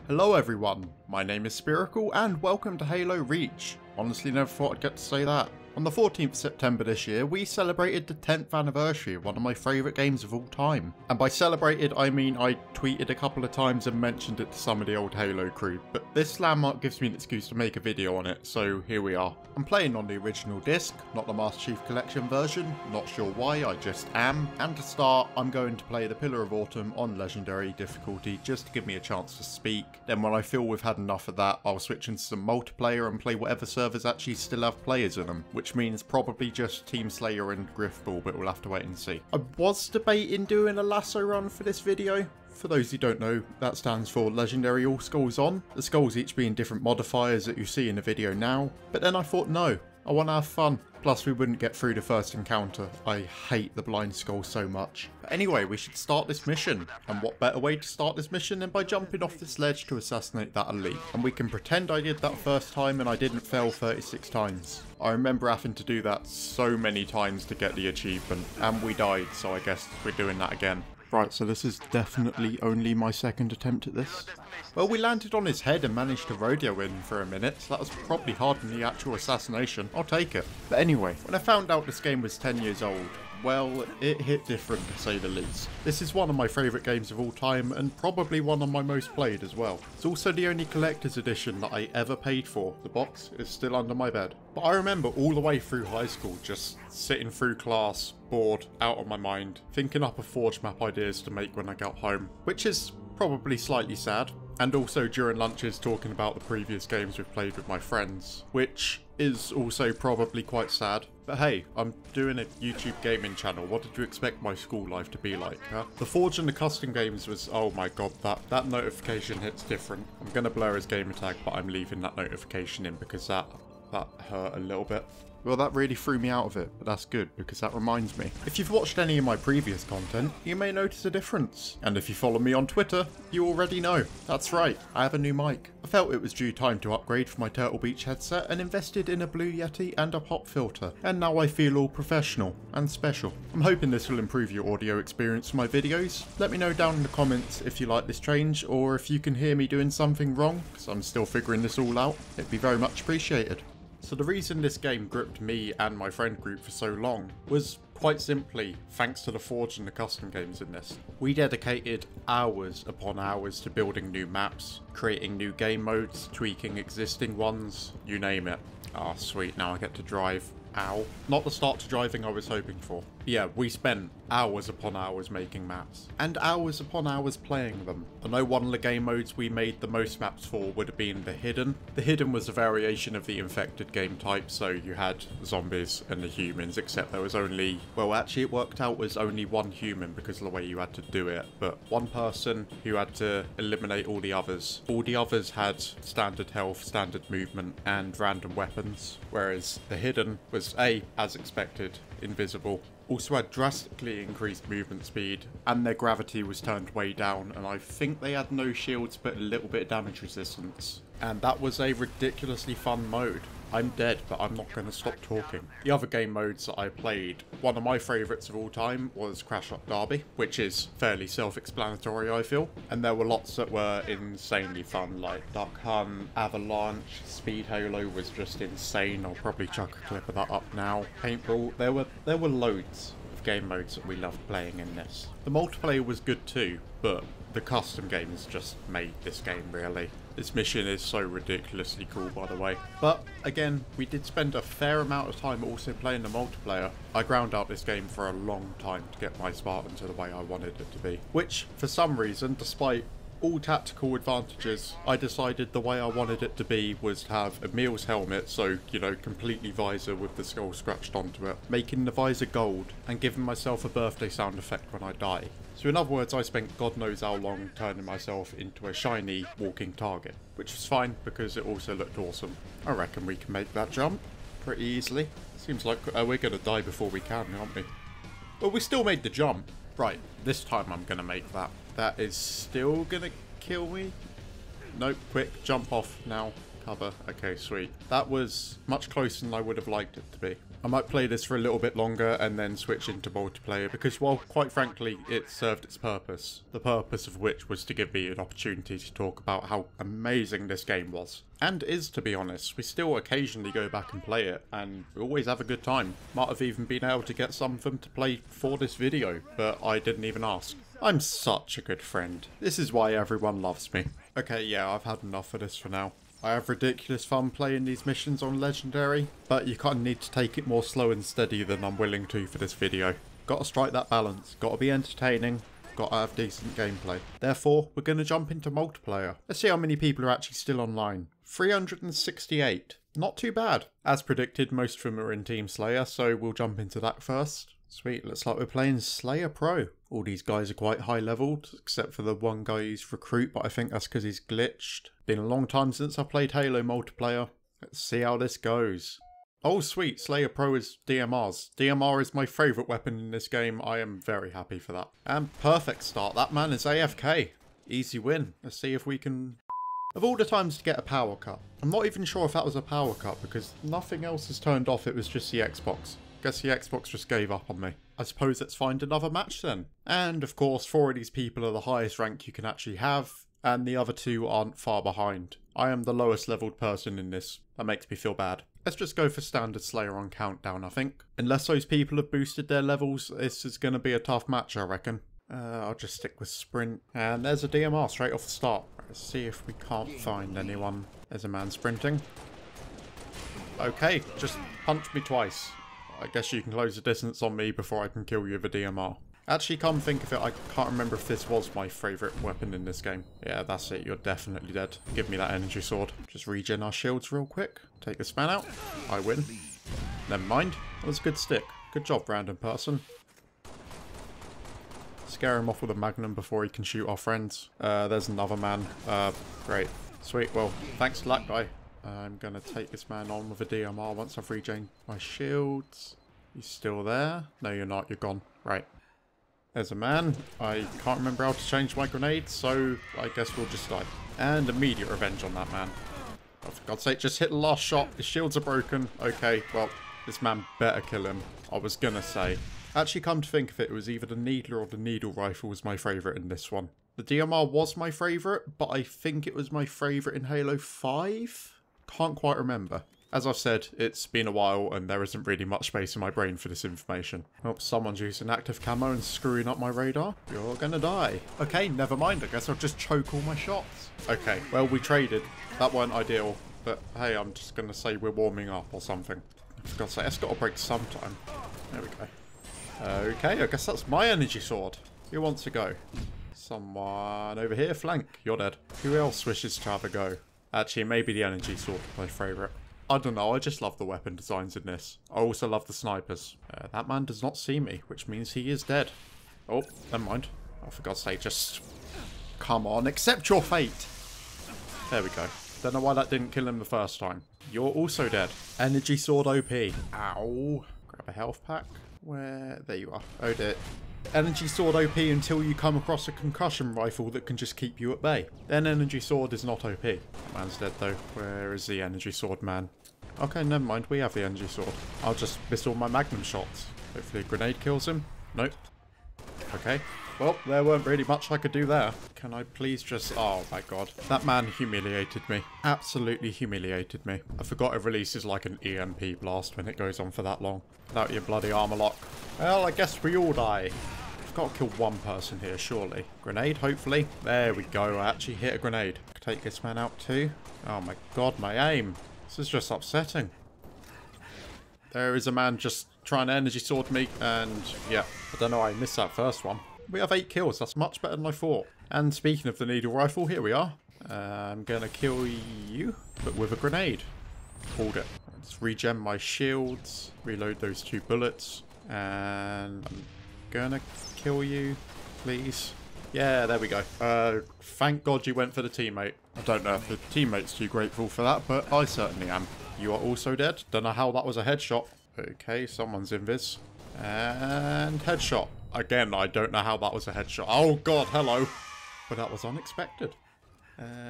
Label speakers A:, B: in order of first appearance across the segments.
A: Hello everyone, my name is Spiracle and welcome to Halo Reach. Honestly never thought I'd get to say that. On the 14th September this year, we celebrated the 10th anniversary of one of my favourite games of all time. And by celebrated, I mean I tweeted a couple of times and mentioned it to some of the old Halo crew, but this landmark gives me an excuse to make a video on it, so here we are. I'm playing on the original disc, not the Master Chief Collection version, not sure why, I just am. And to start, I'm going to play the Pillar of Autumn on Legendary difficulty just to give me a chance to speak. Then when I feel we've had enough of that, I'll switch into some multiplayer and play whatever servers actually still have players in them, which means probably just Team Slayer and Grifball, but we'll have to wait and see. I was debating doing a lasso run for this video. For those who don't know, that stands for Legendary All Skulls On, the skulls each being different modifiers that you see in the video now, but then I thought no, I want to have fun. Plus we wouldn't get through the first encounter. I hate the blind skull so much. But anyway, we should start this mission. And what better way to start this mission than by jumping off this ledge to assassinate that elite. And we can pretend I did that first time and I didn't fail 36 times. I remember having to do that so many times to get the achievement. And we died, so I guess we're doing that again. Right, so this is definitely only my second attempt at this. Well, we landed on his head and managed to rodeo in for a minute, so that was probably harder than the actual assassination. I'll take it. But anyway, when I found out this game was 10 years old, well, it hit different to say the least. This is one of my favourite games of all time and probably one of my most played as well. It's also the only collector's edition that I ever paid for. The box is still under my bed. But I remember all the way through high school just sitting through class, bored, out of my mind, thinking up of Forge map ideas to make when I got home, which is probably slightly sad. And also during lunches talking about the previous games we've played with my friends, which is also probably quite sad. But hey, I'm doing a YouTube gaming channel, what did you expect my school life to be like, huh? The Forge and the custom games was, oh my god, that notification hits different. I'm gonna blur his gamer tag, but I'm leaving that notification in because that hurt a little bit. Well, that really threw me out of it, but that's good, because that reminds me. If you've watched any of my previous content, you may notice a difference. And if you follow me on Twitter, you already know. That's right, I have a new mic. I felt it was due time to upgrade for my Turtle Beach headset and invested in a Blue Yeti and a pop filter. And now I feel all professional and special. I'm hoping this will improve your audio experience for my videos. Let me know down in the comments if you like this change, or if you can hear me doing something wrong, because I'm still figuring this all out. It'd be very much appreciated. So the reason this game gripped me and my friend group for so long was quite simply thanks to the Forge and the custom games in this. We dedicated hours upon hours to building new maps, creating new game modes, tweaking existing ones, you name it. Ah, sweet, now I get to drive. Ow. Not the start to driving I was hoping for. Yeah, we spent hours upon hours making maps, and hours upon hours playing them. I know one of the game modes we made the most maps for would have been the Hidden. The Hidden was a variation of the infected game type, so you had zombies and the humans, except there was only, well actually it worked out as only one human because of the way you had to do it, but one person who had to eliminate all the others. All the others had standard health, standard movement, and random weapons, whereas the Hidden was as expected, invisible. Also had drastically increased movement speed, and their gravity was turned way down, and I think they had no shields but a little bit of damage resistance. And that was a ridiculously fun mode. I'm dead, but I'm not going to stop talking. The other game modes that I played, one of my favourites of all time was Crash Up Derby, which is fairly self-explanatory I feel. And there were lots that were insanely fun, like Duck Hunt, Avalanche, Speed Halo was just insane. I'll probably chuck a clip of that up now. Paintball, there were loads of game modes that we loved playing in this. The multiplayer was good too, but the custom games just made this game really. This mission is so ridiculously cool, by the way. But again, we did spend a fair amount of time also playing the multiplayer. I ground out this game for a long time to get my Spartan to the way I wanted it to be. Which, for some reason, despite all tactical advantages, I decided the way I wanted it to be was to have Emil's helmet, so, you know, completely visor with the skull scratched onto it, making the visor gold, and giving myself a birthday sound effect when I die. So in other words, I spent God knows how long turning myself into a shiny walking target, which was fine because it also looked awesome. I reckon we can make that jump pretty easily. Seems like we're going to die before we can, aren't we? Well, we still made the jump. Right, this time I'm going to make that. That is still going to kill me. Nope, quick, jump off now. Cover. Okay, sweet. That was much closer than I would have liked it to be. I might play this for a little bit longer and then switch into multiplayer because, well, quite frankly, it served its purpose. The purpose of which was to give me an opportunity to talk about how amazing this game was. And is, to be honest. We still occasionally go back and play it, and we always have a good time. Might have even been able to get some of them to play for this video, but I didn't even ask. I'm such a good friend. This is why everyone loves me. Okay, yeah, I've had enough of this for now. I have ridiculous fun playing these missions on Legendary, but you kind of need to take it more slow and steady than I'm willing to for this video. Gotta strike that balance, gotta be entertaining, gotta have decent gameplay. Therefore, we're gonna jump into multiplayer. Let's see how many people are actually still online. 368. Not too bad. As predicted, most of them are in Team Slayer, so we'll jump into that first. Sweet, looks like we're playing Slayer Pro. All these guys are quite high leveled, except for the one guy who's Recruit, but I think that's because he's glitched. Been a long time since I played Halo multiplayer. Let's see how this goes. Oh sweet, Slayer Pro is DMRs. DMR is my favourite weapon in this game. I am very happy for that. And perfect start. That man is AFK. Easy win. Let's see if we can... Of all the times to get a power cut, I'm not even sure if that was a power cut because nothing else is turned off. It was just the Xbox. Guess the Xbox just gave up on me. I suppose let's find another match then. And of course, 4 of these people are the highest rank you can actually have, and the other 2 aren't far behind. I am the lowest leveled person in this. That makes me feel bad. Let's just go for standard Slayer on countdown, I think. Unless those people have boosted their levels, this is going to be a tough match, I reckon. I'll just stick with sprint. And there's a DMR straight off the start. Let's see if we can't find anyone. There's a man sprinting. Okay, just punch me twice. I guess you can close the distance on me before I can kill you with a DMR. Actually, come think of it, I can't remember if this was my favourite weapon in this game. Yeah, that's it, you're definitely dead. Give me that energy sword. Just regen our shields real quick. Take the span out. I win. Never mind. That was a good stick. Good job, random person. Scare him off with a magnum before he can shoot our friends. There's another man. Great. Sweet, well, thanks to that guy. I'm going to take this man on with a DMR once I've regained my shields. He's still there? No, you're not. You're gone. Right. There's a man. I can't remember how to change my grenades, so I guess we'll just die. And immediate revenge on that man. Oh, for God's sake, just hit the last shot. His shields are broken. Okay, well, this man better kill him. I was going to say. Actually, come to think of it, it was either the Needler or the Needle Rifle was my favourite in this one. The DMR was my favourite, but I think it was my favourite in Halo 5? Can't quite remember. As I've said, it's been a while and there isn't really much space in my brain for this information. Oh, someone's using active camo and screwing up my radar. You're gonna die. Okay, never mind. I guess I'll just choke all my shots. Okay, well, we traded. That weren't ideal. But hey, I'm just gonna say we're warming up or something. For God's sake, that's gotta break sometime. There we go. Okay, I guess that's my energy sword. Who wants to go? Someone over here. Flank. You're dead. Who else wishes to have a go? Actually, maybe the energy sword is my favourite. I don't know, I just love the weapon designs in this. I also love the snipers. That man does not see me, which means he is dead. Oh, never mind. Oh, for God's sake, just... Come on, accept your fate! There we go. Don't know why that didn't kill him the first time. You're also dead. Energy sword OP. Ow. Grab a health pack. Where? There you are. Oh dear. Energy sword OP until you come across a concussion rifle that can just keep you at bay. Then energy sword is not OP. That man's dead though. Where is the energy sword man? Okay, never mind. We have the energy sword. I'll just miss all my magnum shots. Hopefully a grenade kills him. Nope. Okay. Well, there weren't really much I could do there. Can I please just... Oh my god. That man humiliated me. Absolutely humiliated me. I forgot it releases like an EMP blast when it goes on for that long. Without your bloody armor lock. Well, I guess we all die. I've got to kill one person here, surely. Grenade, hopefully. There we go. I actually hit a grenade. Take this man out too. Oh my god, my aim. This is just upsetting. There is a man just trying to energy sword me. And yeah, I don't know why I missed that first one. We have 8 kills. That's much better than I thought. And speaking of the needle rifle, here we are. I'm going to kill you, but with a grenade. Hold it. Let's regen my shields. Reload those 2 bullets. And I'm going to kill you, please. Yeah, there we go. Thank God you went for the teammate. I don't know if the teammate's too grateful for that, but I certainly am. You are also dead. Don't know how that was a headshot. Okay, someone's invis. And headshot. Again, I don't know how that was a headshot. Oh god, hello. But that was unexpected.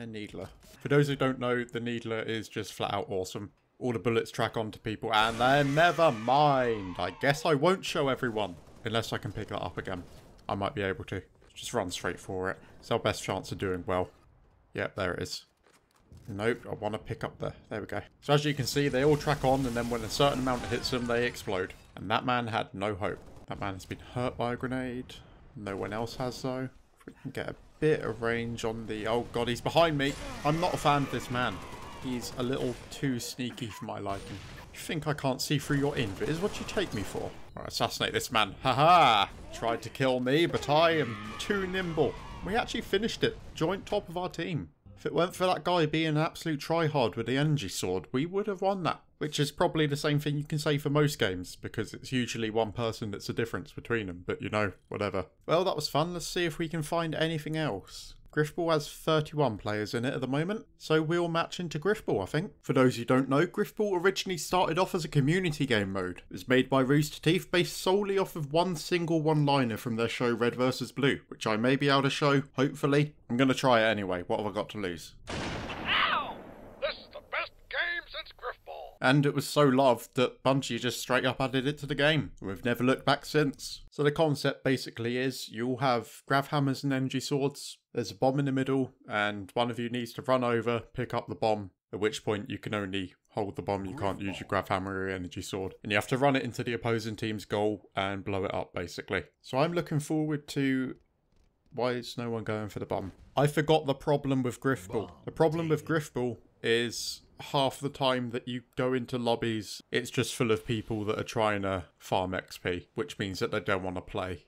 A: Needler. For those who don't know, the Needler is just flat out awesome. all the bullets track onto people, and then never mind. I guess I won't show everyone, unless I can pick it up again. I might be able to. Just run straight for it. It's our best chance of doing well. Yep, there it is. Nope, I want to pick up the... There we go. So as you can see, they all track on, and then when a certain amount hits them, they explode. And that man had no hope. That man has been hurt by a grenade. No one else has, though. If we can get a bit of range on the... Oh, God, he's behind me. I'm not a fan of this man. He's a little too sneaky for my liking. You think I can't see through your invis? What do you take me for? Alright, assassinate this man. Haha! Tried to kill me, but I am too nimble. We actually finished it. Joint top of our team. If it weren't for that guy being an absolute tryhard with the energy sword, we would have won that. Which is probably the same thing you can say for most games, because it's usually one person that's the difference between them. But you know, whatever. Well, that was fun. Let's see if we can find anything else. Grifball has 31 players in it at the moment, so we'll match into Grifball, I think. For those who don't know, Grifball originally started off as a community game mode. It was made by Rooster Teeth based solely off of one single one-liner from their show Red vs Blue, which I may be able to show, hopefully. I'm going to try it anyway. What have I got to lose?
B: Ow! This is the best game since Grifball!
A: And it was so loved that Bungie just straight up added it to the game. We've never looked back since. So the concept basically is you'll have grav hammers and energy swords. There's a bomb in the middle, and one of you needs to run over, pick up the bomb, at which point you can only hold the bomb, you can't use your grav hammer or your energy sword. And you have to run it into the opposing team's goal and blow it up, basically. So I'm looking forward to... Why is no one going for the bomb? I forgot the problem with Grifball. The problem with Grifball is half the time that you go into lobbies, it's just full of people that are trying to farm XP, which means that they don't want to play.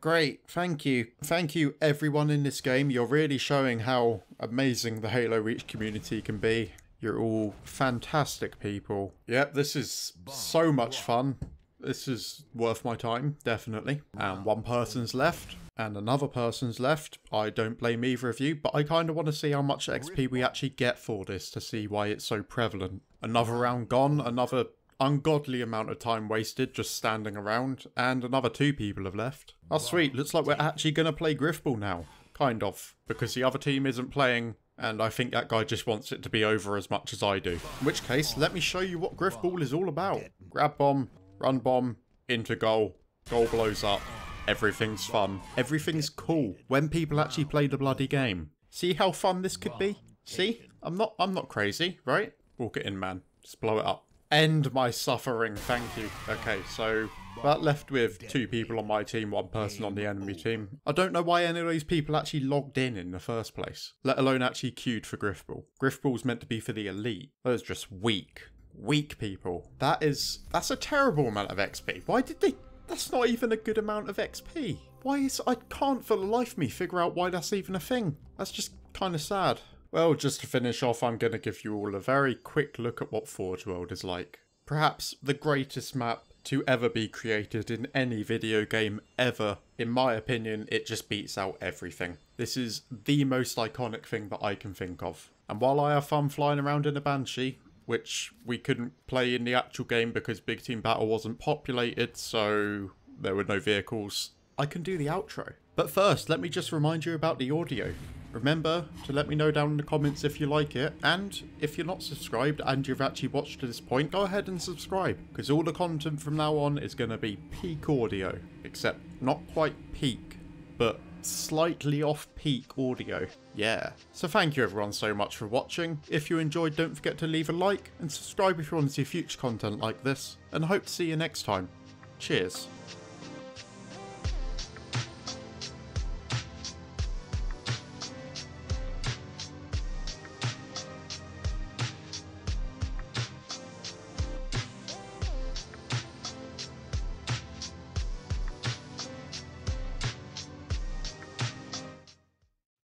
A: Great, thank you. Thank you everyone in this game. You're really showing how amazing the Halo Reach community can be. You're all fantastic people. Yep, this is so much fun. This is worth my time, definitely. And one person's left, and another person's left. I don't blame either of you, but I kind of want to see how much XP we actually get for this to see why it's so prevalent. Another round gone, another ungodly amount of time wasted just standing around, and another 2 people have left. Oh sweet, looks like we're actually going to play Grifball now. Kind of, because the other team isn't playing, and I think that guy just wants it to be over as much as I do. In which case, let me show you what Grifball is all about. Grab bomb, run bomb, into goal, goal blows up, everything's fun, everything's cool when people actually play the bloody game. See how fun this could be? See? I'm not crazy, right? Walk it in, man. Just blow it up. End my suffering, thank you. Okay, so that left with 2 people on my team, 1 person on the enemy team. I don't know why any of those people actually logged in the first place, let alone actually queued for Grifball. Grifball's meant to be for the elite. Those are just weak people. That's a terrible amount of XP. Why did they... That's not even a good amount of XP. I can't for the life of me figure out why that's even a thing. That's just kind of sad. Well, just to finish off, I'm going to give you all a very quick look at what Forge World is like. Perhaps the greatest map to ever be created in any video game ever. In my opinion, it just beats out everything. This is the most iconic thing that I can think of. And while I have fun flying around in a Banshee, which we couldn't play in the actual game because Big Team Battle wasn't populated, so there were no vehicles, I can do the outro. But first, let me just remind you about the audio. Remember to let me know down in the comments if you like it, and if you're not subscribed and you've actually watched to this point, go ahead and subscribe, because all the content from now on is going to be peak audio, except not quite peak, but slightly off peak audio. Yeah. So thank you everyone so much for watching. If you enjoyed, don't forget to leave a like and subscribe if you want to see future content like this, and I hope to see you next time. Cheers.